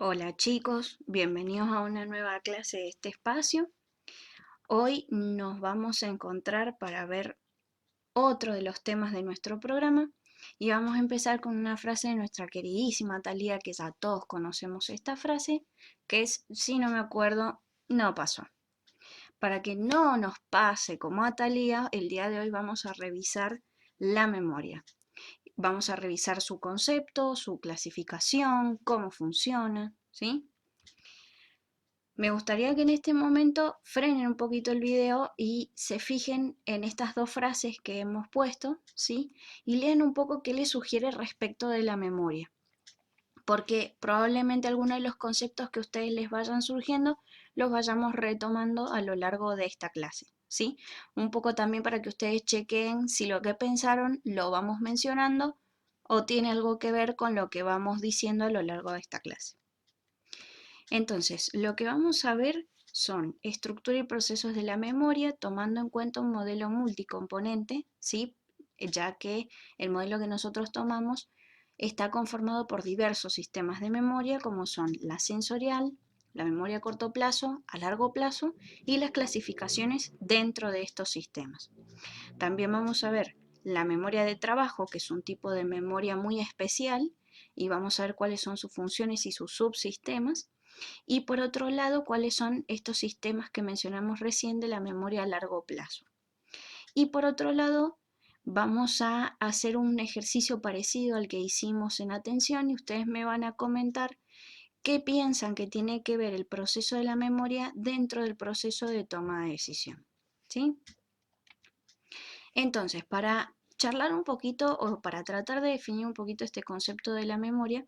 Hola chicos, bienvenidos a una nueva clase de este espacio. Hoy nos vamos a encontrar para ver otro de los temas de nuestro programa y vamos a empezar con una frase de nuestra queridísima Thalía, que ya todos conocemos esta frase, que es: si no me acuerdo, no pasó. Para que no nos pase como a Thalía, el día de hoy vamos a revisar la memoria. Vamos a revisar su concepto, su clasificación, cómo funciona, ¿sí? Me gustaría que en este momento frenen un poquito el video y se fijen en estas dos frases que hemos puesto, ¿sí? Y lean un poco qué les sugiere respecto de la memoria, porque probablemente algunos de los conceptos que a ustedes les vayan surgiendo los vayamos retomando a lo largo de esta clase, ¿sí? Un poco también para que ustedes chequen si lo que pensaron lo vamos mencionando o tiene algo que ver con lo que vamos diciendo a lo largo de esta clase. Entonces, lo que vamos a ver son estructura y procesos de la memoria tomando en cuenta un modelo multicomponente, ¿sí? Ya que el modelo que nosotros tomamos está conformado por diversos sistemas de memoria, como son la sensorial, la memoria a corto plazo, a largo plazo y las clasificaciones dentro de estos sistemas. También vamos a ver la memoria de trabajo, que es un tipo de memoria muy especial, y vamos a ver cuáles son sus funciones y sus subsistemas. Y por otro lado, cuáles son estos sistemas que mencionamos recién de la memoria a largo plazo. Y por otro lado, vamos a hacer un ejercicio parecido al que hicimos en atención y ustedes me van a comentar qué piensan que tiene que ver el proceso de la memoria dentro del proceso de toma de decisión. ¿Sí? Entonces, para charlar un poquito o para tratar de definir un poquito este concepto de la memoria,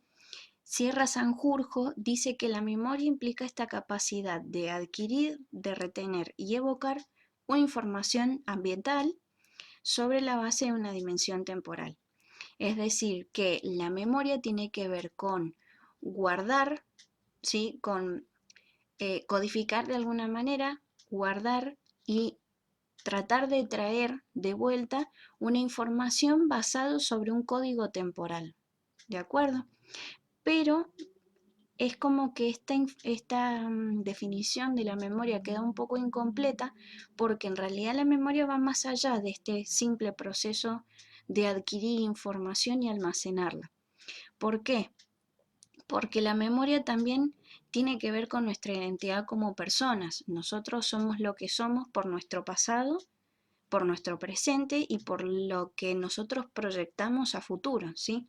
Sierra Sanjurjo dice que la memoria implica esta capacidad de adquirir, de retener y evocar una información ambiental sobre la base de una dimensión temporal. Es decir, que la memoria tiene que ver con guardar, ¿sí? Con codificar de alguna manera, guardar y tratar de traer de vuelta una información basada sobre un código temporal. ¿De acuerdo? Pero es como que esta definición de la memoria queda un poco incompleta porque en realidad la memoria va más allá de este simple proceso de adquirir información y almacenarla. ¿Por qué? Porque la memoria también tiene que ver con nuestra identidad como personas. Nosotros somos lo que somos por nuestro pasado, por nuestro presente y por lo que nosotros proyectamos a futuro, ¿sí?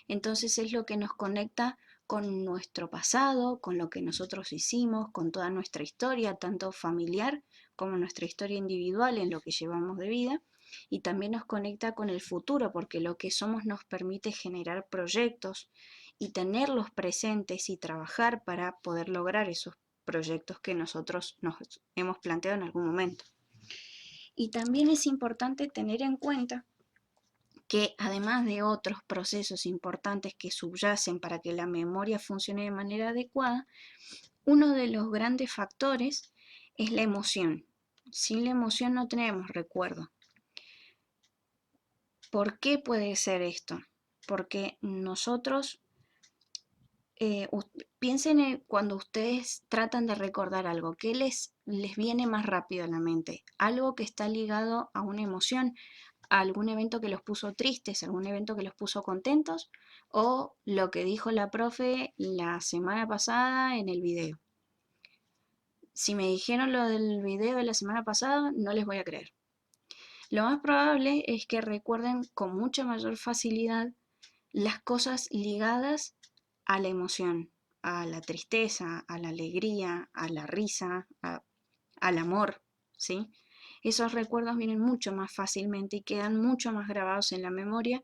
Entonces es lo que nos conecta con nuestro pasado, con lo que nosotros hicimos, con toda nuestra historia, tanto familiar como nuestra historia individual en lo que llevamos de vida, y también nos conecta con el futuro, porque lo que somos nos permite generar proyectos y tenerlos presentes y trabajar para poder lograr esos proyectos que nosotros nos hemos planteado en algún momento. Y también es importante tener en cuenta que además de otros procesos importantes que subyacen para que la memoria funcione de manera adecuada, uno de los grandes factores es la emoción. Sin la emoción no tenemos recuerdo. ¿Por qué puede ser esto? Porque nosotros, eh, piensen en cuando ustedes tratan de recordar algo, ¿qué les viene más rápido a la mente? Algo que está ligado a una emoción, a algún evento que los puso tristes, algún evento que los puso contentos, o lo que dijo la profe la semana pasada en el video. Si me dijeron lo del video de la semana pasada, no les voy a creer. Lo más probable es que recuerden con mucha mayor facilidad las cosas ligadas a la emoción, a la tristeza, a la alegría, a la risa, al amor, ¿sí? Esos recuerdos vienen mucho más fácilmente y quedan mucho más grabados en la memoria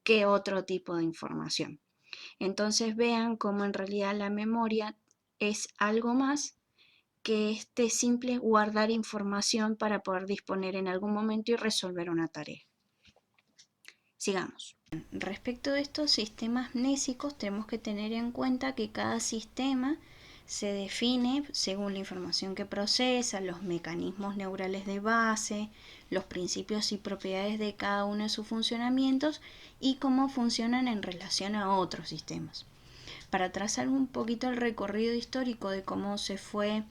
que otro tipo de información. Entonces vean cómo en realidad la memoria es algo más que este simple guardar información para poder disponer en algún momento y resolver una tarea. Sigamos. Respecto de estos sistemas mnésicos, tenemos que tener en cuenta que cada sistema se define según la información que procesa, los mecanismos neurales de base, los principios y propiedades de cada uno de sus funcionamientos y cómo funcionan en relación a otros sistemas. para trazar un poquito el recorrido histórico de cómo se fueron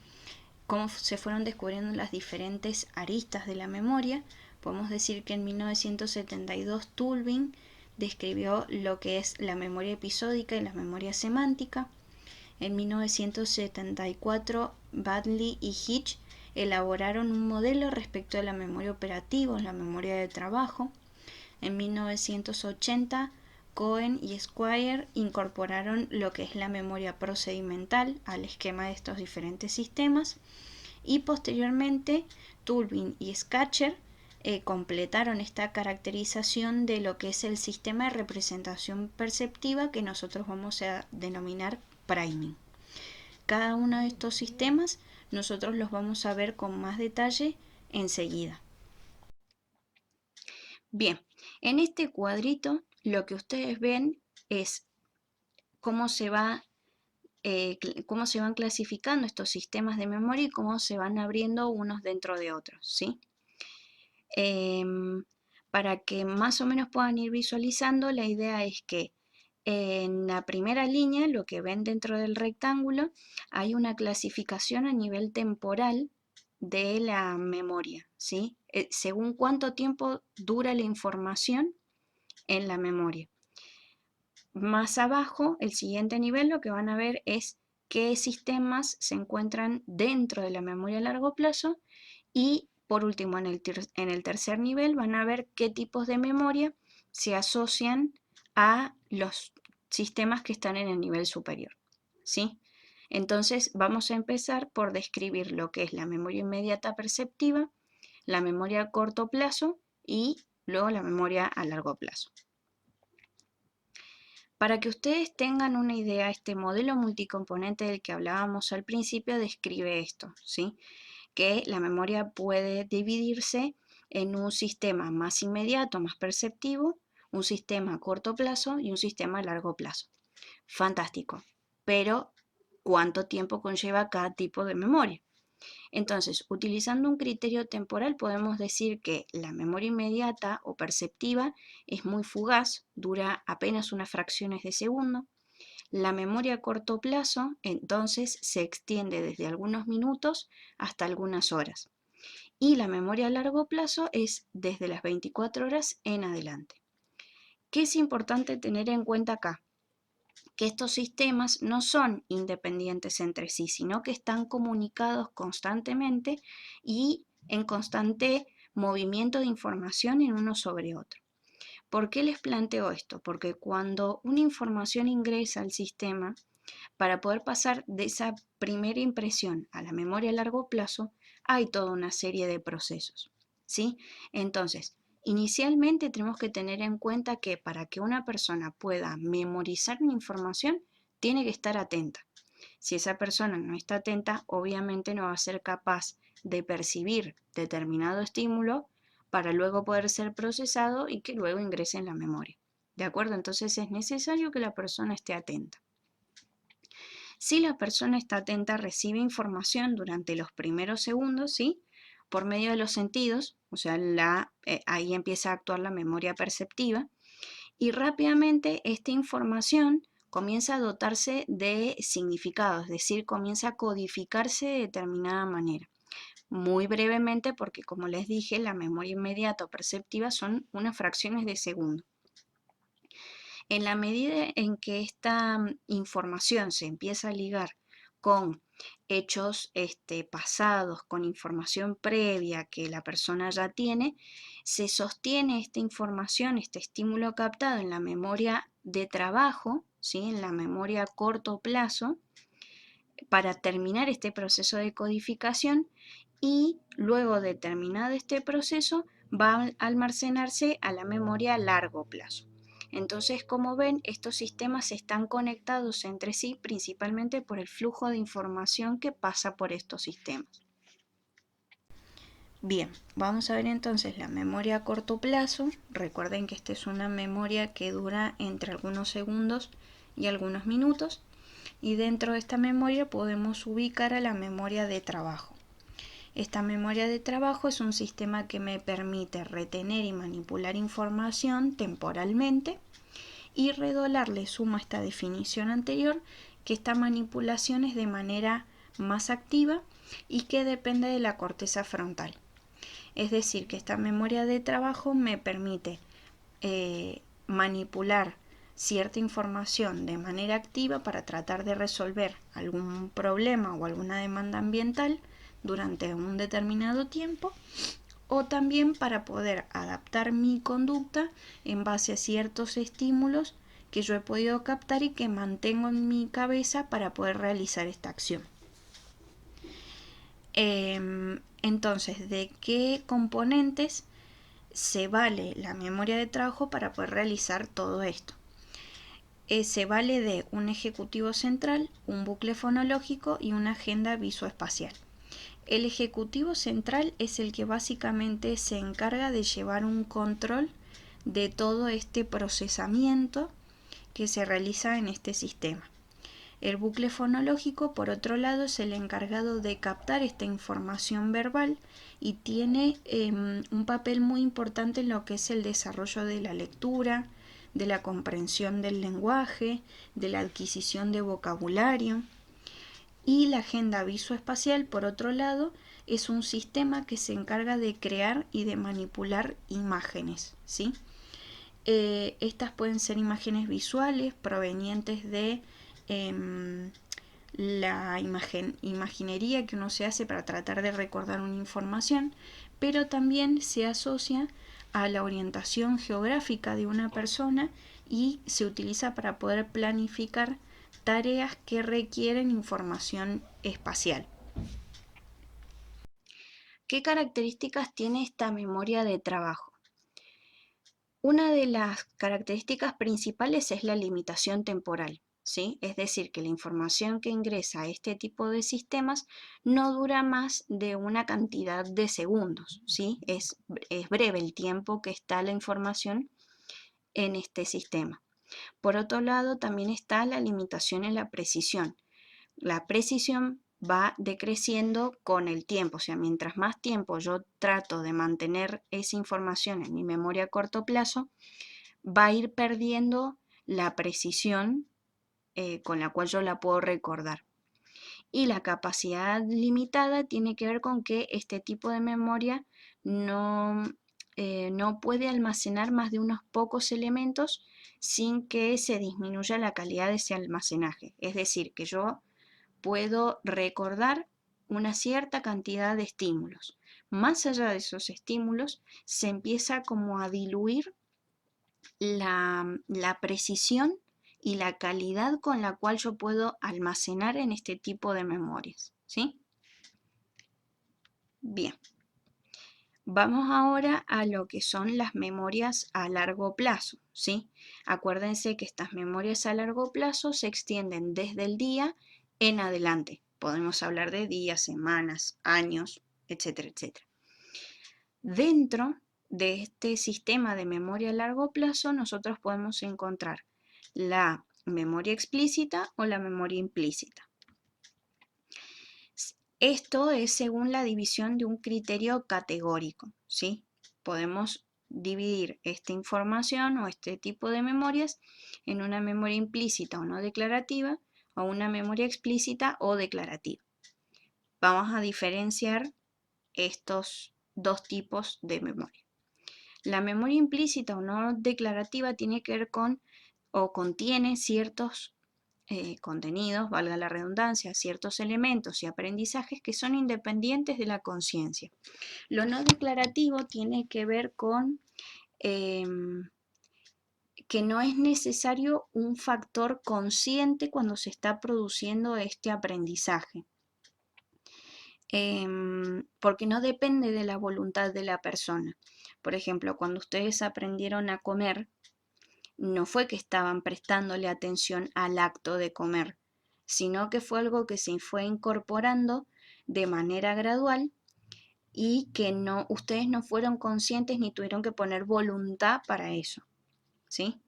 descubriendo las diferentes aristas de la memoria, podemos decir que en 1972 Tulving describió lo que es la memoria episódica y la memoria semántica. En 1974 Baddeley y Hitch elaboraron un modelo respecto a la memoria operativa, la memoria de trabajo. En 1980 Cohen y Squire incorporaron lo que es la memoria procedimental al esquema de estos diferentes sistemas, y posteriormente Tulving y Scatcher completaron esta caracterización de lo que es el sistema de representación perceptiva que nosotros vamos a denominar priming. Cada uno de estos sistemas nosotros los vamos a ver con más detalle enseguida. Bien, en este cuadrito lo que ustedes ven es cómo se van clasificando estos sistemas de memoria y cómo se van abriendo unos dentro de otros, ¿sí? Para que más o menos puedan ir visualizando, la idea es que en la primera línea, lo que ven dentro del rectángulo, hay una clasificación a nivel temporal de la memoria, ¿sí? Según cuánto tiempo dura la información en la memoria. Más abajo, el siguiente nivel, lo que van a ver es qué sistemas se encuentran dentro de la memoria a largo plazo, y por último, en el tercer nivel van a ver qué tipos de memoria se asocian a los sistemas que están en el nivel superior, ¿sí? Entonces vamos a empezar por describir lo que es la memoria inmediata perceptiva, la memoria a corto plazo y luego la memoria a largo plazo. Para que ustedes tengan una idea, este modelo multicomponente del que hablábamos al principio describe esto, ¿sí? Que la memoria puede dividirse en un sistema más inmediato, más perceptivo, un sistema a corto plazo y un sistema a largo plazo. Fantástico, pero ¿cuánto tiempo conlleva cada tipo de memoria? Entonces, utilizando un criterio temporal, podemos decir que la memoria inmediata o perceptiva es muy fugaz, dura apenas unas fracciones de segundo. La memoria a corto plazo, entonces, se extiende desde algunos minutos hasta algunas horas. Y la memoria a largo plazo es desde las 24 horas en adelante. ¿Qué es importante tener en cuenta acá? Que estos sistemas no son independientes entre sí, sino que están comunicados constantemente y en constante movimiento de información en uno sobre otro. ¿Por qué les planteo esto? Porque cuando una información ingresa al sistema, para poder pasar de esa primera impresión a la memoria a largo plazo, hay toda una serie de procesos, ¿sí? Entonces, inicialmente tenemos que tener en cuenta que para que una persona pueda memorizar una información, tiene que estar atenta. Si esa persona no está atenta, obviamente no va a ser capaz de percibir determinado estímulo para luego poder ser procesado y que luego ingrese en la memoria. ¿De acuerdo? Entonces es necesario que la persona esté atenta. Si la persona está atenta, recibe información durante los primeros segundos, ¿sí? Por medio de los sentidos, o sea, ahí empieza a actuar la memoria perceptiva, y rápidamente esta información comienza a dotarse de significado, es decir, comienza a codificarse de determinada manera. Muy brevemente, porque como les dije, la memoria inmediata o perceptiva son unas fracciones de segundo. En la medida en que esta información se empieza a ligar con hechos pasados, con información previa que la persona ya tiene, se sostiene esta información, este estímulo captado en la memoria de trabajo, ¿sí? En la memoria a corto plazo, para terminar este proceso de codificación, y luego de terminado este proceso va a almacenarse a la memoria a largo plazo. Entonces, como ven, estos sistemas están conectados entre sí principalmente por el flujo de información que pasa por estos sistemas. Bien, vamos a ver entonces la memoria a corto plazo. Recuerden que esta es una memoria que dura entre algunos segundos y algunos minutos. Y dentro de esta memoria podemos ubicar a la memoria de trabajo. Esta memoria de trabajo es un sistema que me permite retener y manipular información temporalmente y redoblar le sumo a esta definición anterior que esta manipulación es de manera más activa y que depende de la corteza frontal. Es decir, que esta memoria de trabajo me permite manipular cierta información de manera activa para tratar de resolver algún problema o alguna demanda ambiental durante un determinado tiempo, o también para poder adaptar mi conducta en base a ciertos estímulos que yo he podido captar y que mantengo en mi cabeza para poder realizar esta acción. Entonces, ¿de qué componentes se vale la memoria de trabajo para poder realizar todo esto? Se vale de un ejecutivo central, un bucle fonológico y una agenda visoespacial. El ejecutivo central es el que básicamente se encarga de llevar un control de todo este procesamiento que se realiza en este sistema. El bucle fonológico, por otro lado, es el encargado de captar esta información verbal y tiene un papel muy importante en lo que es el desarrollo de la lectura, de la comprensión del lenguaje, de la adquisición de vocabulario. Y la agenda visoespacial, por otro lado, es un sistema que se encarga de crear y de manipular imágenes, ¿sí? Estas pueden ser imágenes visuales provenientes de la imaginería que uno se hace para tratar de recordar una información, pero también se asocia a la orientación geográfica de una persona y se utiliza para poder planificar tareas que requieren información espacial. ¿Qué características tiene esta memoria de trabajo? Una de las características principales es la limitación temporal, ¿sí? Es decir, que la información que ingresa a este tipo de sistemas no dura más de una cantidad de segundos, ¿sí? Es breve el tiempo que está la información en este sistema. Por otro lado, también está la limitación en la precisión. La precisión va decreciendo con el tiempo, o sea, mientras más tiempo yo trato de mantener esa información en mi memoria a corto plazo, va a ir perdiendo la precisión con la cual yo la puedo recordar. Y la capacidad limitada tiene que ver con que este tipo de memoria no puede almacenar más de unos pocos elementos sin que se disminuya la calidad de ese almacenaje. Es decir, que yo puedo recordar una cierta cantidad de estímulos. Más allá de esos estímulos, se empieza como a diluir la precisión y la calidad con la cual yo puedo almacenar en este tipo de memorias, ¿sí? Bien. Vamos ahora a lo que son las memorias a largo plazo, ¿sí? Acuérdense que estas memorias a largo plazo se extienden desde el día en adelante. Podemos hablar de días, semanas, años, etcétera, etcétera. Dentro de este sistema de memoria a largo plazo, nosotros podemos encontrar la memoria explícita o la memoria implícita. Esto es según la división de un criterio categórico, ¿sí? Podemos dividir esta información o este tipo de memorias en una memoria implícita o no declarativa o una memoria explícita o declarativa. Vamos a diferenciar estos dos tipos de memoria. La memoria implícita o no declarativa tiene que ver con o contiene ciertos contenidos, valga la redundancia, ciertos elementos y aprendizajes que son independientes de la conciencia. Lo no declarativo tiene que ver con que no es necesario un factor consciente cuando se está produciendo este aprendizaje. Porque no depende de la voluntad de la persona. Por ejemplo, cuando ustedes aprendieron a comer, no fue que estaban prestándole atención al acto de comer, sino que fue algo que se fue incorporando de manera gradual y que ustedes no fueron conscientes ni tuvieron que poner voluntad para eso, ¿sí?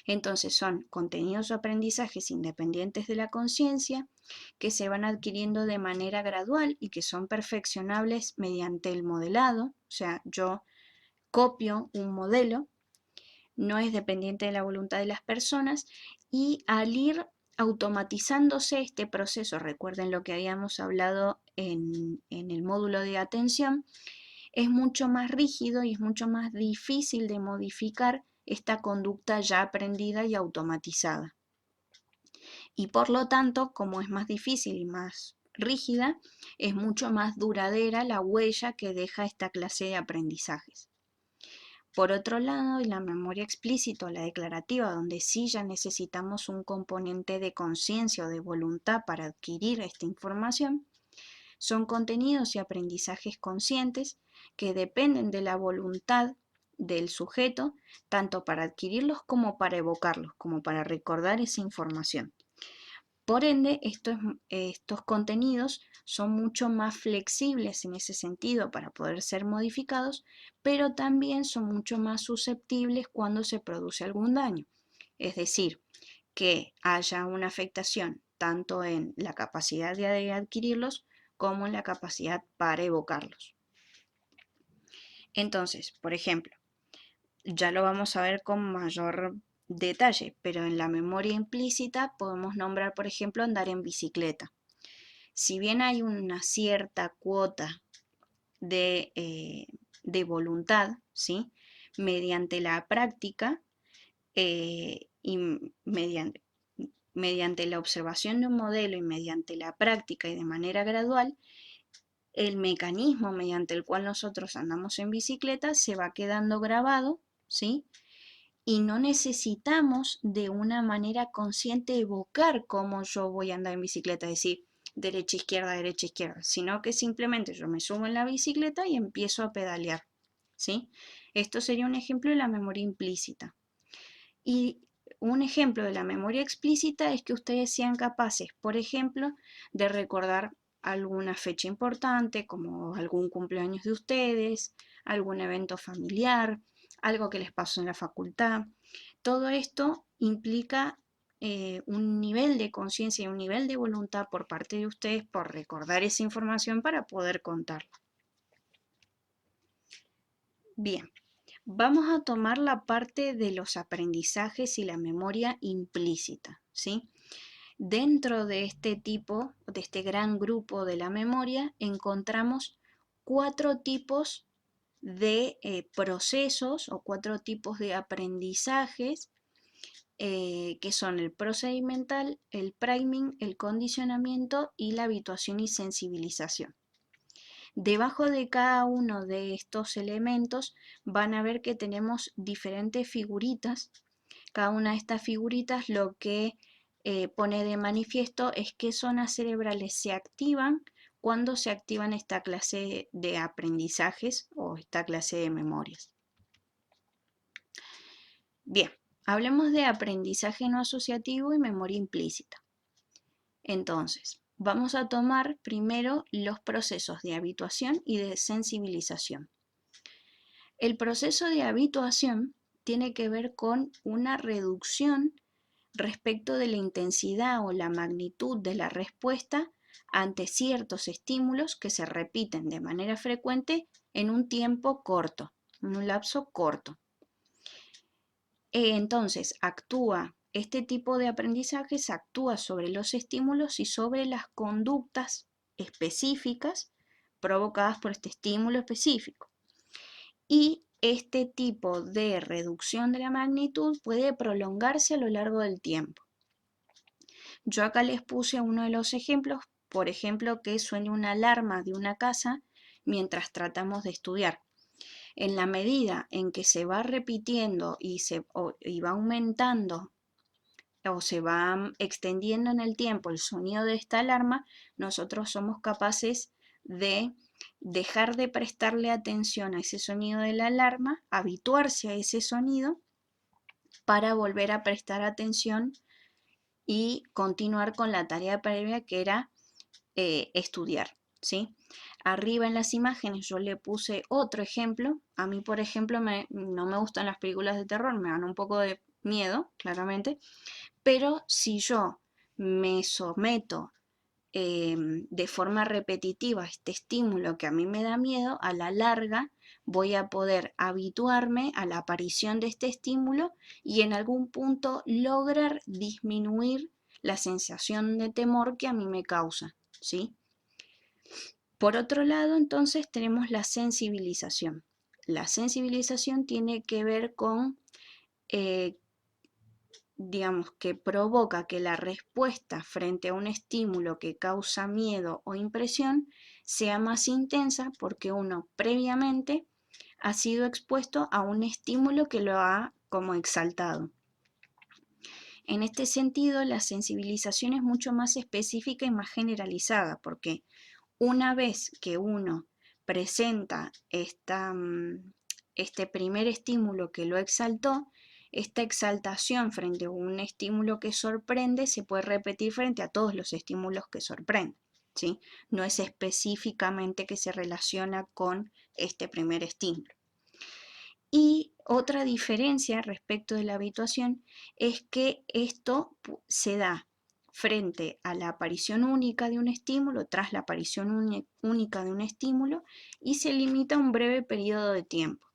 Entonces son contenidos o aprendizajes independientes de la conciencia que se van adquiriendo de manera gradual y que son perfeccionables mediante el modelado, o sea, yo copio un modelo, no es dependiente de la voluntad de las personas y al ir automatizándose este proceso, recuerden lo que habíamos hablado en el módulo de atención, es mucho más rígido y es mucho más difícil de modificar esta conducta ya aprendida y automatizada. Y por lo tanto, como es más difícil y más rígida, es mucho más duradera la huella que deja esta clase de aprendizajes. Por otro lado, en la memoria explícita o la declarativa, donde sí ya necesitamos un componente de conciencia o de voluntad para adquirir esta información, son contenidos y aprendizajes conscientes que dependen de la voluntad del sujeto, tanto para adquirirlos como para evocarlos, como para recordar esa información. Por ende, estos contenidos son mucho más flexibles en ese sentido para poder ser modificados, pero también son mucho más susceptibles cuando se produce algún daño. Es decir, que haya una afectación tanto en la capacidad de adquirirlos como en la capacidad para evocarlos. Entonces, por ejemplo, ya lo vamos a ver con mayor detalle, pero en la memoria implícita podemos nombrar, por ejemplo, andar en bicicleta. Si bien hay una cierta cuota de voluntad, ¿sí? Mediante la práctica y mediante la observación de un modelo y mediante la práctica y de manera gradual, el mecanismo mediante el cual nosotros andamos en bicicleta se va quedando grabado, ¿sí? Y no necesitamos de una manera consciente evocar cómo yo voy a andar en bicicleta, es decir, derecha, izquierda, sino que simplemente yo me subo en la bicicleta y empiezo a pedalear, ¿sí? Esto sería un ejemplo de la memoria implícita. Y un ejemplo de la memoria explícita es que ustedes sean capaces, por ejemplo, de recordar alguna fecha importante, como algún cumpleaños de ustedes, algún evento familiar, algo que les pasó en la facultad. Todo esto implica un nivel de conciencia y un nivel de voluntad por parte de ustedes por recordar esa información para poder contarla. Bien, vamos a tomar la parte de los aprendizajes y la memoria implícita, ¿sí? Dentro de este tipo, de este gran grupo de la memoria, encontramos 4 tipos de procesos o 4 tipos de aprendizajes que son el procedimental, el priming, el condicionamiento y la habituación y sensibilización. Debajo de cada uno de estos elementos van a ver que tenemos diferentes figuritas. Cada una de estas figuritas lo que pone de manifiesto es qué zonas cerebrales se activan cuando se activan esta clase de aprendizajes o esta clase de memorias. Bien, hablemos de aprendizaje no asociativo y memoria implícita. Entonces, vamos a tomar primero los procesos de habituación y de sensibilización. El proceso de habituación tiene que ver con una reducción respecto de la intensidad o la magnitud de la respuesta ante ciertos estímulos que se repiten de manera frecuente en un tiempo corto, en un lapso corto. Entonces, este tipo de aprendizajes actúa sobre los estímulos y sobre las conductas específicas provocadas por este estímulo específico. Y este tipo de reducción de la magnitud puede prolongarse a lo largo del tiempo. Yo acá les puse uno de los ejemplos, por ejemplo, que suene una alarma de una casa mientras tratamos de estudiar. En la medida en que se va repitiendo y va aumentando o se va extendiendo en el tiempo el sonido de esta alarma, nosotros somos capaces de dejar de prestarle atención a ese sonido de la alarma, habituarse a ese sonido para volver a prestar atención y continuar con la tarea previa que era estudiar, ¿sí? Arriba en las imágenes yo le puse otro ejemplo. A mí, por ejemplo, no me gustan las películas de terror, me dan un poco de miedo, claramente, pero si yo me someto de forma repetitiva a este estímulo que a mí me da miedo, a la larga voy a poder habituarme a la aparición de este estímulo y en algún punto lograr disminuir la sensación de temor que a mí me causa, ¿sí? Por otro lado, entonces tenemos la sensibilización. La sensibilización tiene que ver con, digamos, que provoca que la respuesta frente a un estímulo que causa miedo o impresión sea más intensa porque uno previamente ha sido expuesto a un estímulo que lo ha como exaltado. En este sentido, la sensibilización es mucho más específica y más generalizada porque una vez que uno presenta este primer estímulo que lo exaltó, esta exaltación frente a un estímulo que sorprende se puede repetir frente a todos los estímulos que sorprenden, ¿sí? No es específicamente que se relaciona con este primer estímulo. Y otra diferencia respecto de la habituación es que esto se da frente a la aparición única de un estímulo, tras la aparición única de un estímulo, y se limita a un breve periodo de tiempo.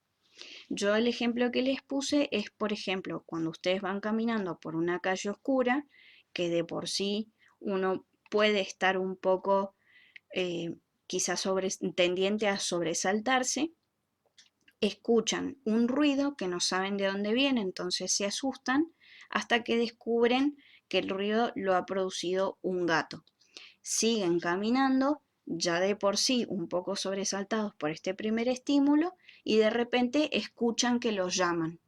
Yo el ejemplo que les puse es, por ejemplo, cuando ustedes van caminando por una calle oscura, que de por sí uno puede estar un poco quizás tendiente a sobresaltarse, escuchan un ruido que no saben de dónde viene, entonces se asustan hasta que descubren que el ruido lo ha producido un gato. Siguen caminando, ya de por sí un poco sobresaltados por este primer estímulo, y de repente escuchan que los llaman.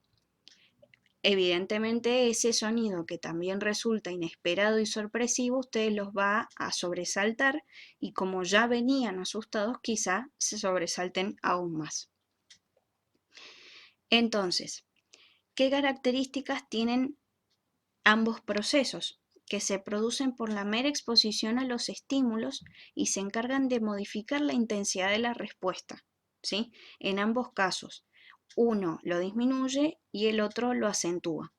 Evidentemente ese sonido, que también resulta inesperado y sorpresivo, ustedes los va a sobresaltar, y como ya venían asustados, quizá se sobresalten aún más. Entonces, ¿qué características tienen ambos procesos? Que se producen por la mera exposición a los estímulos y se encargan de modificar la intensidad de la respuesta, ¿sí? En ambos casos, uno lo disminuye y el otro lo acentúa.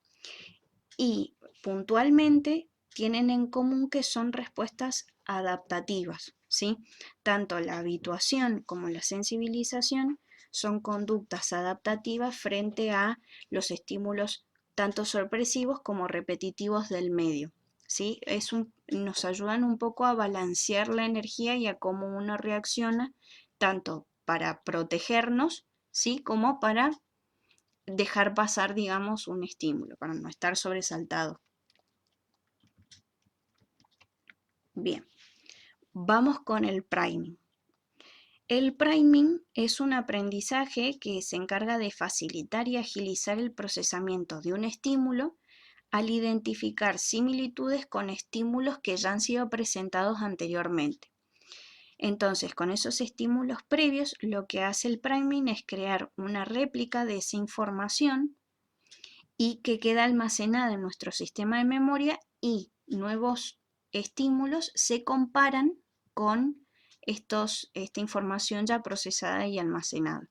Y puntualmente tienen en común que son respuestas adaptativas, ¿sí? Tanto la habituación como la sensibilización son conductas adaptativas frente a los estímulos tanto sorpresivos como repetitivos del medio, ¿sí? Nos ayudan un poco a balancear la energía y a cómo uno reacciona, tanto para protegernos, ¿sí? Como para dejar pasar, digamos, un estímulo, para no estar sobresaltado. Bien, vamos con el priming. El priming es un aprendizaje que se encarga de facilitar y agilizar el procesamiento de un estímulo al identificar similitudes con estímulos que ya han sido presentados anteriormente. Entonces, con esos estímulos previos, lo que hace el priming es crear una réplica de esa información y que queda almacenada en nuestro sistema de memoria, y nuevos estímulos se comparan con esta información ya procesada y almacenada.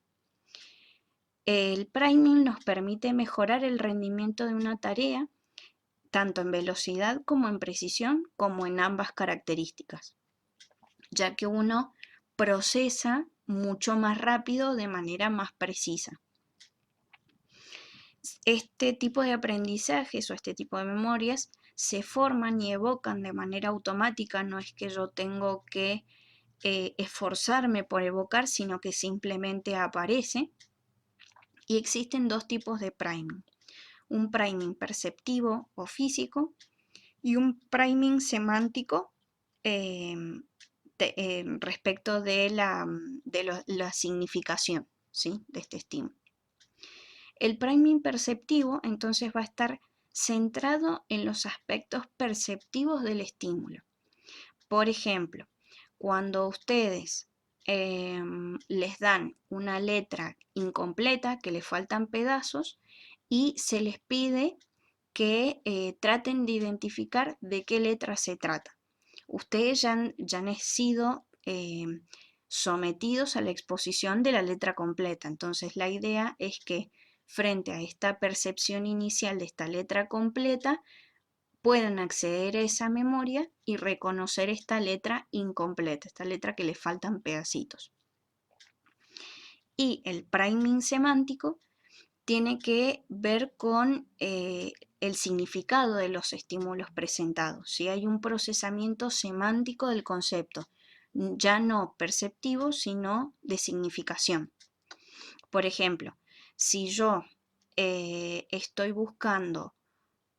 El priming nos permite mejorar el rendimiento de una tarea, tanto en velocidad como en precisión, como en ambas características, ya que uno procesa mucho más rápido de manera más precisa. Este tipo de aprendizajes o este tipo de memorias se forman y evocan de manera automática, no es que yo tengo que esforzarme por evocar, sino que simplemente aparece. Y existen dos tipos de priming: un priming perceptivo o físico y un priming semántico respecto de la significación, ¿sí?, de este estímulo. El priming perceptivo entonces va a estar centrado en los aspectos perceptivos del estímulo. Por ejemplo, cuando ustedes les dan una letra incompleta, que le faltan pedazos, y se les pide que traten de identificar de qué letra se trata. Ustedes ya han sido sometidos a la exposición de la letra completa. Entonces la idea es que frente a esta percepción inicial de esta letra completa, puedan acceder a esa memoria y reconocer esta letra incompleta, esta letra que le faltan pedacitos. Y el priming semántico tiene que ver con el significado de los estímulos presentados. ¿Sí? Hay un procesamiento semántico del concepto, ya no perceptivo, sino de significación. Por ejemplo, si yo estoy buscando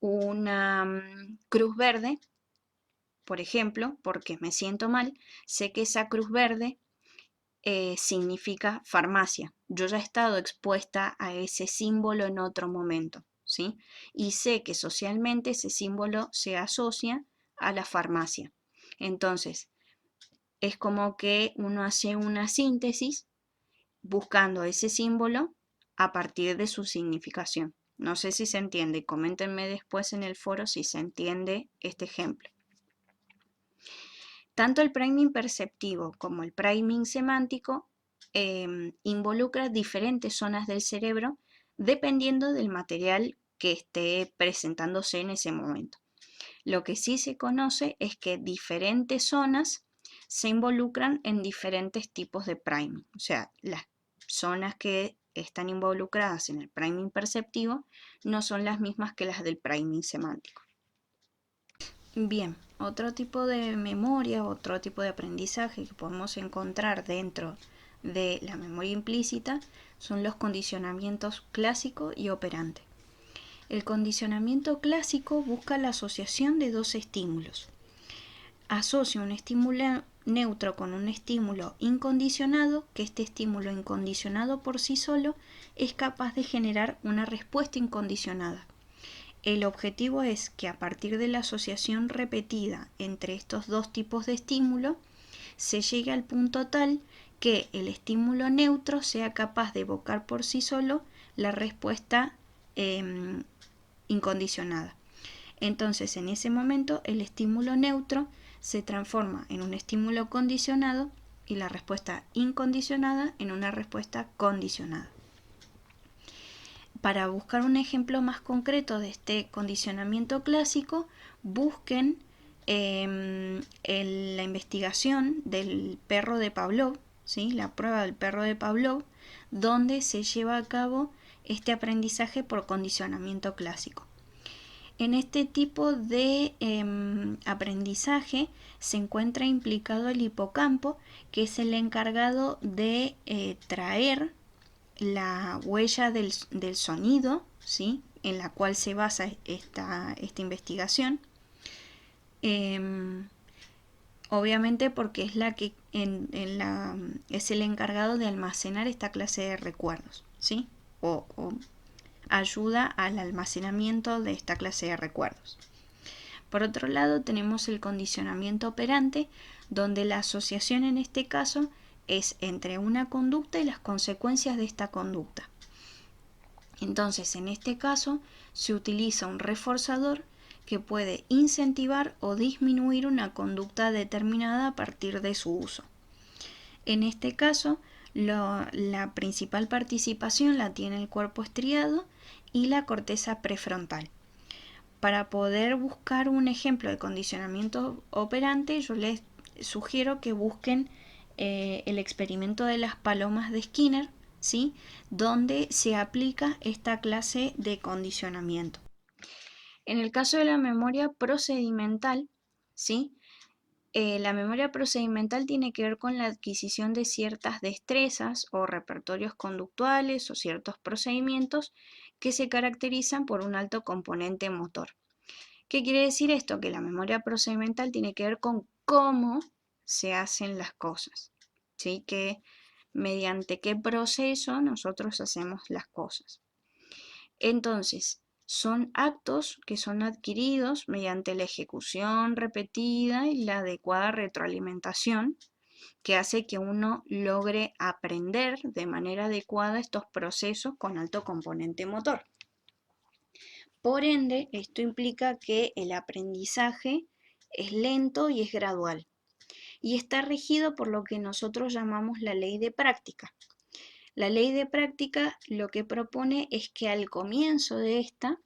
una cruz verde, por ejemplo, porque me siento mal, sé que esa cruz verde significa farmacia. Yo ya he estado expuesta a ese símbolo en otro momento, ¿sí? Y sé que socialmente ese símbolo se asocia a la farmacia. Entonces, es como que uno hace una síntesis buscando ese símbolo a partir de su significación. No sé si se entiende, coméntenme después en el foro si se entiende este ejemplo. Tanto el priming perceptivo como el priming semántico involucra diferentes zonas del cerebro dependiendo del material que esté presentándose en ese momento. Lo que sí se conoce es que diferentes zonas se involucran en diferentes tipos de priming. O sea, las zonas que están involucradas en el priming perceptivo no son las mismas que las del priming semántico. Bien, otro tipo de memoria, otro tipo de aprendizaje que podemos encontrar dentro de la memoria implícita son los condicionamientos clásico y operante. El condicionamiento clásico busca la asociación de dos estímulos. Asocia un estímulo neutro con un estímulo incondicionado, que este estímulo incondicionado por sí solo es capaz de generar una respuesta incondicionada. El objetivo es que a partir de la asociación repetida entre estos dos tipos de estímulo se llegue al punto tal que el estímulo neutro sea capaz de evocar por sí solo la respuesta incondicionada. Entonces, en ese momento, el estímulo neutro se transforma en un estímulo condicionado y la respuesta incondicionada en una respuesta condicionada. Para buscar un ejemplo más concreto de este condicionamiento clásico, busquen la investigación del perro de Pavlov, ¿sí? La prueba del perro de Pavlov, donde se lleva a cabo este aprendizaje por condicionamiento clásico. En este tipo de aprendizaje se encuentra implicado el hipocampo, que es el encargado de traer la huella del sonido, ¿sí? En la cual se basa esta investigación. Obviamente porque es la que es el encargado de almacenar esta clase de recuerdos, ¿sí? O ayuda al almacenamiento de esta clase de recuerdos. Por otro lado, tenemos el condicionamiento operante, donde la asociación en este caso es entre una conducta y las consecuencias de esta conducta. Entonces, en este caso, se utiliza un reforzador que puede incentivar o disminuir una conducta determinada a partir de su uso. En este caso, la principal participación la tiene el cuerpo estriado y la corteza prefrontal. Para poder buscar un ejemplo de condicionamiento operante, yo les sugiero que busquen el experimento de las palomas de Skinner, ¿sí? Donde se aplica esta clase de condicionamiento. En el caso de la memoria procedimental, ¿sí? La memoria procedimental tiene que ver con la adquisición de ciertas destrezas o repertorios conductuales o ciertos procedimientos que se caracterizan por un alto componente motor. ¿Qué quiere decir esto? Que la memoria procedimental tiene que ver con cómo se hacen las cosas, ¿sí? Que mediante qué proceso nosotros hacemos las cosas. Entonces, son actos que son adquiridos mediante la ejecución repetida y la adecuada retroalimentación que hace que uno logre aprender de manera adecuada estos procesos con alto componente motor. Por ende, esto implica que el aprendizaje es lento y es gradual y está regido por lo que nosotros llamamos la ley de práctica. La ley de práctica lo que propone es que al comienzo de esta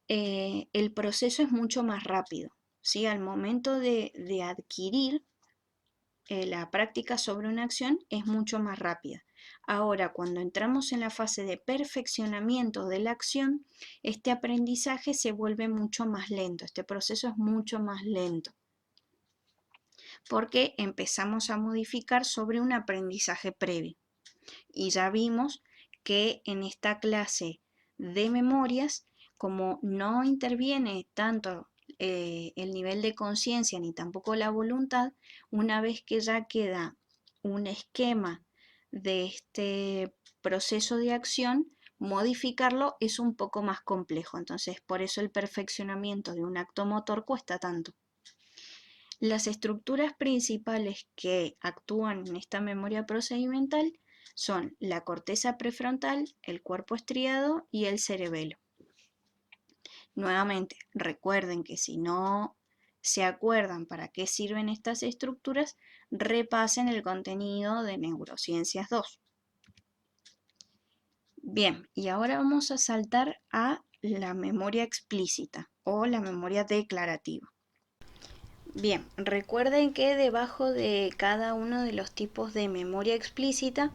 el proceso es mucho más rápido, ¿sí? Al momento de adquirir la práctica sobre una acción es mucho más rápida. Ahora, cuando entramos en la fase de perfeccionamiento de la acción, este aprendizaje se vuelve mucho más lento, este proceso es mucho más lento, porque empezamos a modificar sobre un aprendizaje previo. Y ya vimos que en esta clase de memorias, como no interviene tanto el nivel de conciencia ni tampoco la voluntad, una vez que ya queda un esquema de este proceso de acción, modificarlo es un poco más complejo. Entonces, por eso el perfeccionamiento de un acto motor cuesta tanto. Las estructuras principales que actúan en esta memoria procedimental son la corteza prefrontal, el cuerpo estriado y el cerebelo. Nuevamente, recuerden que si no se acuerdan para qué sirven estas estructuras, repasen el contenido de Neurociencias 2. Bien, y ahora vamos a saltar a la memoria explícita o la memoria declarativa. Bien, recuerden que debajo de cada uno de los tipos de memoria explícita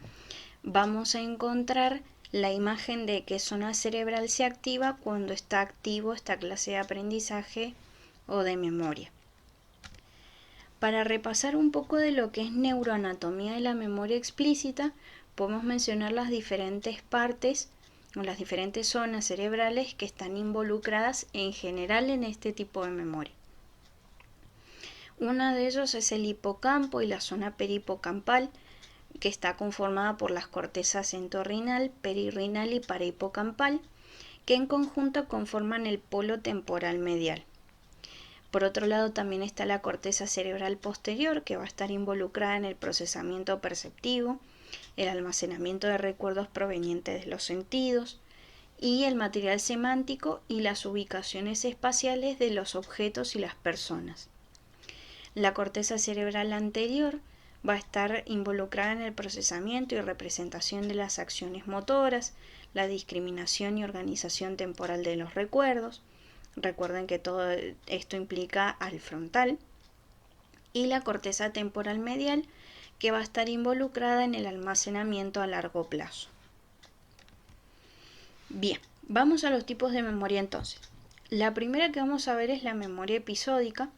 vamos a encontrar la imagen de qué zona cerebral se activa cuando está activo esta clase de aprendizaje o de memoria. Para repasar un poco de lo que es neuroanatomía de la memoria explícita, podemos mencionar las diferentes partes o las diferentes zonas cerebrales que están involucradas en general en este tipo de memoria. Uno de ellos es el hipocampo y la zona perihipocampal, que está conformada por las cortezas entorrinal, perirrinal y parahipocampal, que en conjunto conforman el polo temporal medial. Por otro lado, también está la corteza cerebral posterior, que va a estar involucrada en el procesamiento perceptivo, el almacenamiento de recuerdos provenientes de los sentidos, y el material semántico y las ubicaciones espaciales de los objetos y las personas. La corteza cerebral anterior va a estar involucrada en el procesamiento y representación de las acciones motoras, la discriminación y organización temporal de los recuerdos. Recuerden que todo esto implica al frontal. Y la corteza temporal medial, que va a estar involucrada en el almacenamiento a largo plazo. Bien, vamos a los tipos de memoria entonces. La primera que vamos a ver es la memoria episódica,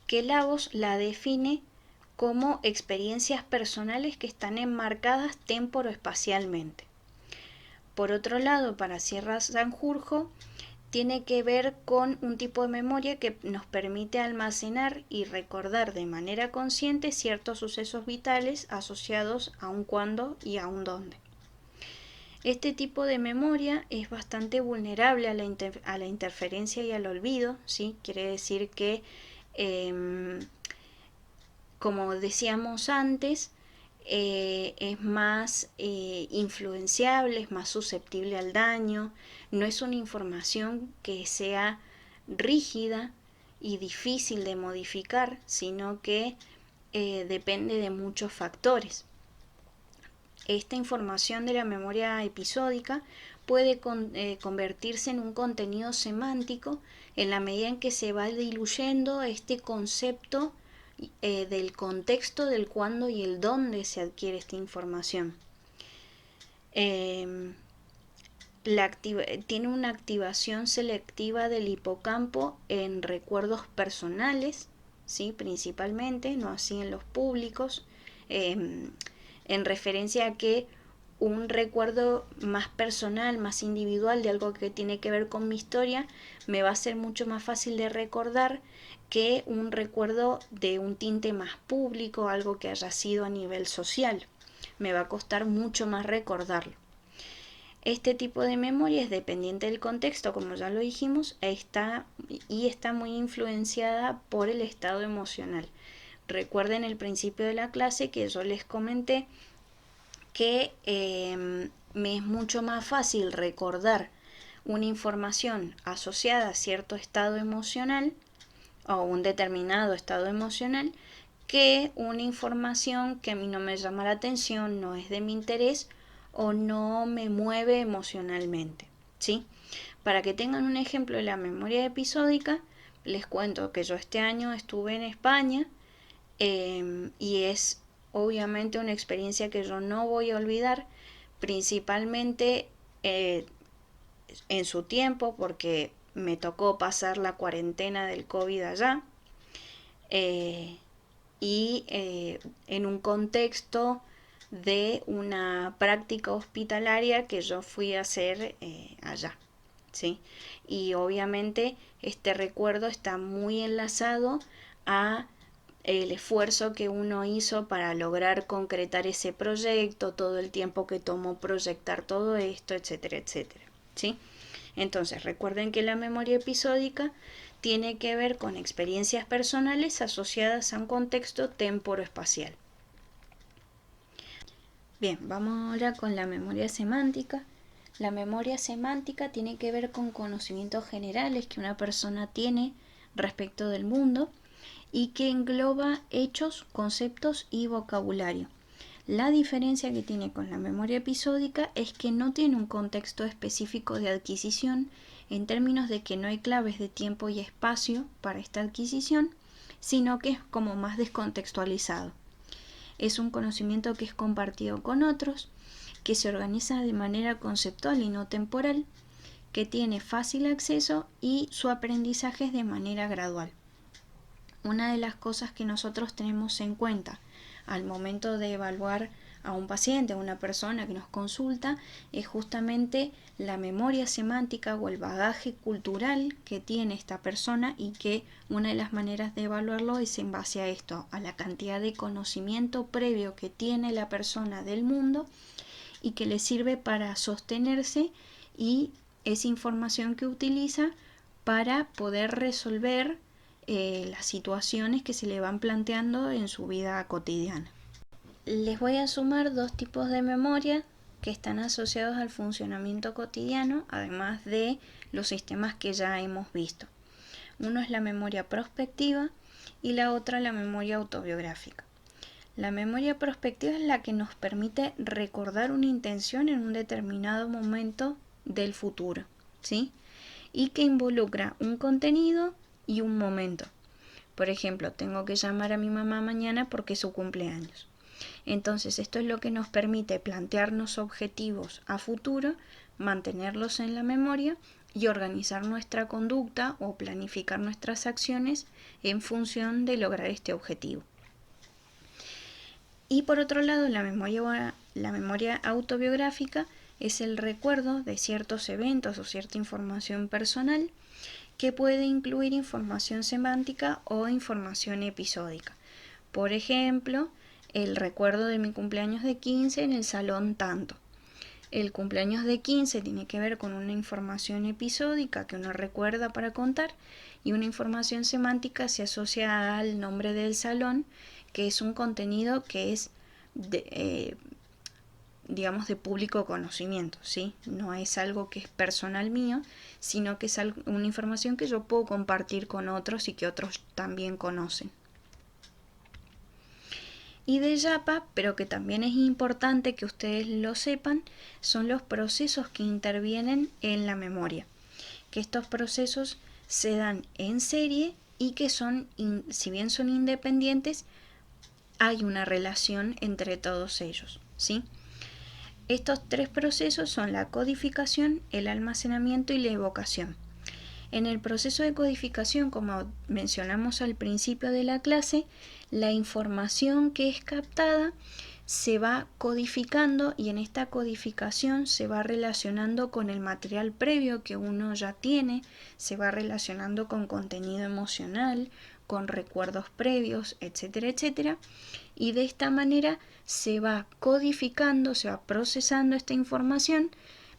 que Lavos la define como experiencias personales que están enmarcadas temporoespacialmente. Por otro lado, para Sierra Sanjurjo, tiene que ver con un tipo de memoria que nos permite almacenar y recordar de manera consciente ciertos sucesos vitales asociados a un cuándo y a un dónde. Este tipo de memoria es bastante vulnerable a la interferencia y al olvido, ¿sí? Quiere decir que como decíamos antes, es más influenciable, es más susceptible al daño, no es una información que sea rígida y difícil de modificar, sino que depende de muchos factores. Esta información de la memoria episódica puede convertirse en un contenido semántico en la medida en que se va diluyendo este concepto del contexto del cuándo y el dónde se adquiere esta información. Tiene una activación selectiva del hipocampo en recuerdos personales, ¿sí? Principalmente, no así en los públicos, en referencia a que un recuerdo más personal, más individual de algo que tiene que ver con mi historia, me va a ser mucho más fácil de recordar que un recuerdo de un tinte más público, algo que haya sido a nivel social. Me va a costar mucho más recordarlo. Este tipo de memoria es dependiente del contexto, como ya lo dijimos, está muy influenciada por el estado emocional. Recuerden el principio de la clase que yo les comenté que me es mucho más fácil recordar una información asociada a cierto estado emocional o un determinado estado emocional que una información que a mí no me llama la atención, no es de mi interés o no me mueve emocionalmente, ¿sí? Para que tengan un ejemplo de la memoria episódica, les cuento que yo este año estuve en España y es obviamente una experiencia que yo no voy a olvidar, principalmente en su tiempo, porque me tocó pasar la cuarentena del COVID allá, eh, y en un contexto de una práctica hospitalaria que yo fui a hacer allá, ¿sí? Y obviamente este recuerdo está muy enlazado a el esfuerzo que uno hizo para lograr concretar ese proyecto, todo el tiempo que tomó proyectar todo esto, etcétera, etcétera, ¿sí? Entonces, recuerden que la memoria episódica tiene que ver con experiencias personales asociadas a un contexto temporoespacial. Bien, vamos ahora con la memoria semántica. La memoria semántica tiene que ver con conocimientos generales que una persona tiene respecto del mundo y que engloba hechos, conceptos y vocabulario. La diferencia que tiene con la memoria episódica es que no tiene un contexto específico de adquisición en términos de que no hay claves de tiempo y espacio para esta adquisición, sino que es como más descontextualizado. Es un conocimiento que es compartido con otros, que se organiza de manera conceptual y no temporal, que tiene fácil acceso y su aprendizaje es de manera gradual. Una de las cosas que nosotros tenemos en cuenta al momento de evaluar a un paciente, a una persona que nos consulta, es justamente la memoria semántica o el bagaje cultural que tiene esta persona, y que una de las maneras de evaluarlo es en base a esto, a la cantidad de conocimiento previo que tiene la persona del mundo y que le sirve para sostenerse, y esa información que utiliza para poder resolver las situaciones que se le van planteando en su vida cotidiana. Les voy a sumar dos tipos de memoria que están asociados al funcionamiento cotidiano, además de los sistemas que ya hemos visto. Uno es la memoria prospectiva y la otra la memoria autobiográfica. La memoria prospectiva es la que nos permite recordar una intención en un determinado momento del futuro, ¿sí? Y que involucra un contenido y un momento. Por ejemplo, tengo que llamar a mi mamá mañana porque es su cumpleaños. Entonces, esto es lo que nos permite plantearnos objetivos a futuro, mantenerlos en la memoria y organizar nuestra conducta o planificar nuestras acciones en función de lograr este objetivo. Y por otro lado, la memoria autobiográfica es el recuerdo de ciertos eventos o cierta información personal que puede incluir información semántica o información episódica. Por ejemplo, el recuerdo de mi cumpleaños de 15 en el salón tanto. El cumpleaños de 15 tiene que ver con una información episódica que uno recuerda para contar, y una información semántica se asocia al nombre del salón, que es un contenido que es digamos de público conocimiento, ¿sí? No es algo que es personal mío, sino que es una información que yo puedo compartir con otros y que otros también conocen. Y de Yapa, pero que también es importante que ustedes lo sepan, son los procesos que intervienen en la memoria. Que estos procesos se dan en serie y que son, si bien son independientes, hay una relación entre todos ellos, ¿sí? Estos tres procesos son la codificación, el almacenamiento y la evocación. En el proceso de codificación, como mencionamos al principio de la clase, la información que es captada se va codificando, y en esta codificación se va relacionando con el material previo que uno ya tiene, se va relacionando con contenido emocional, con recuerdos previos, etcétera, etcétera, y de esta manera se va codificando, se va procesando esta información,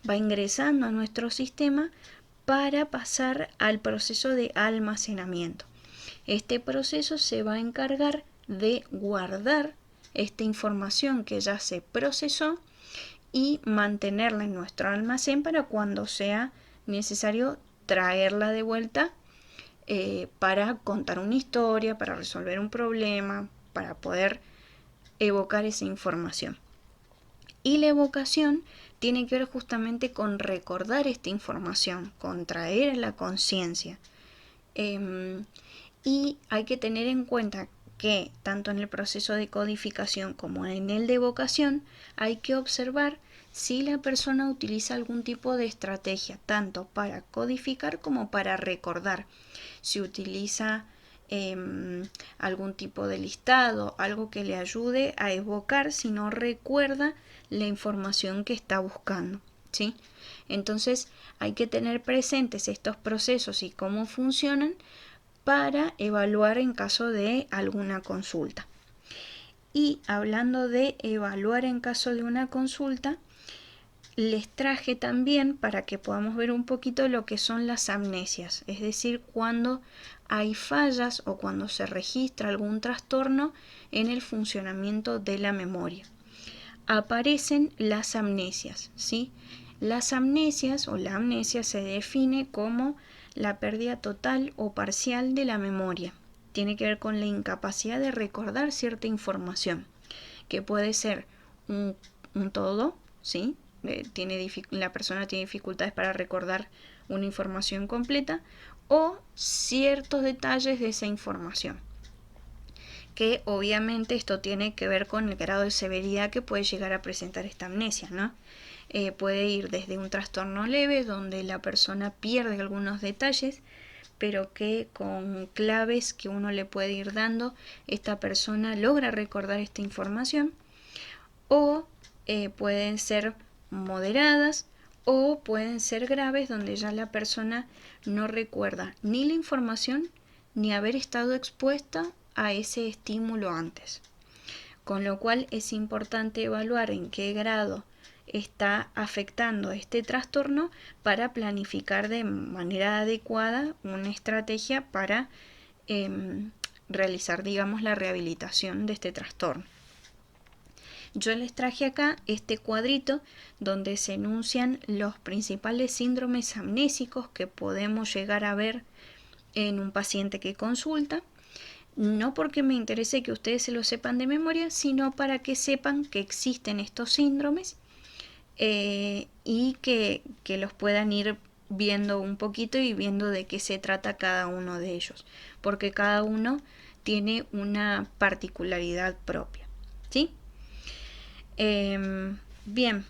va ingresando a nuestro sistema para pasar al proceso de almacenamiento. Este proceso se va a encargar de guardar esta información que ya se procesó y mantenerla en nuestro almacén para cuando sea necesario traerla de vuelta para contar una historia, para resolver un problema, para poder evocar esa información. Y la evocación tiene que ver justamente con recordar esta información, con traer la conciencia. Y hay que tener en cuenta que tanto en el proceso de codificación como en el de evocación hay que observar si la persona utiliza algún tipo de estrategia, tanto para codificar como para recordar. Si utiliza algún tipo de listado, algo que le ayude a evocar si no recuerda la información que está buscando, ¿sí? Entonces hay que tener presentes estos procesos y cómo funcionan para evaluar en caso de alguna consulta. Y hablando de evaluar en caso de una consulta, les traje también para que podamos ver un poquito lo que son las amnesias, es decir, cuando hay fallas o cuando se registra algún trastorno en el funcionamiento de la memoria. Aparecen las amnesias, ¿sí? Las amnesias o la amnesia se define como la pérdida total o parcial de la memoria. Tiene que ver con la incapacidad de recordar cierta información, que puede ser un todo, ¿sí? La persona tiene dificultades para recordar una información completa o ciertos detalles de esa información, que obviamente esto tiene que ver con el grado de severidad que puede llegar a presentar esta amnesia, ¿no? Puede ir desde un trastorno leve donde la persona pierde algunos detalles, pero que con claves que uno le puede ir dando, esta persona logra recordar esta información, o pueden ser moderadas o pueden ser graves donde ya la persona no recuerda ni la información ni haber estado expuesta a ese estímulo antes. Con lo cual es importante evaluar en qué grado está afectando este trastorno para planificar de manera adecuada una estrategia para realizar, digamos, la rehabilitación de este trastorno. Yo les traje acá este cuadrito donde se enuncian los principales síndromes amnésicos que podemos llegar a ver en un paciente que consulta. No porque me interese que ustedes se lo sepan de memoria, sino para que sepan que existen estos síndromes y que los puedan ir viendo un poquito y viendo de qué se trata cada uno de ellos, porque cada uno tiene una particularidad propia, ¿sí? Bien,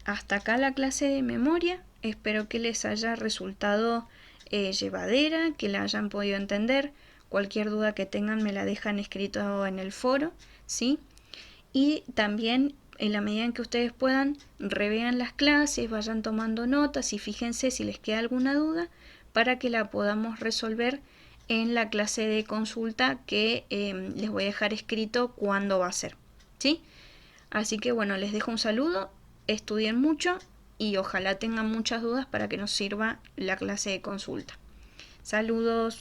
hasta acá la clase de memoria. Espero que les haya resultado llevadera, que la hayan podido entender. Cualquier duda que tengan me la dejan escrito en el foro, ¿sí? Y también en la medida en que ustedes puedan, revean las clases, vayan tomando notas y fíjense si les queda alguna duda para que la podamos resolver en la clase de consulta que les voy a dejar escrito cuándo va a ser, ¿sí? Así que bueno, les dejo un saludo, estudien mucho y ojalá tengan muchas dudas para que nos sirva la clase de consulta. Saludos.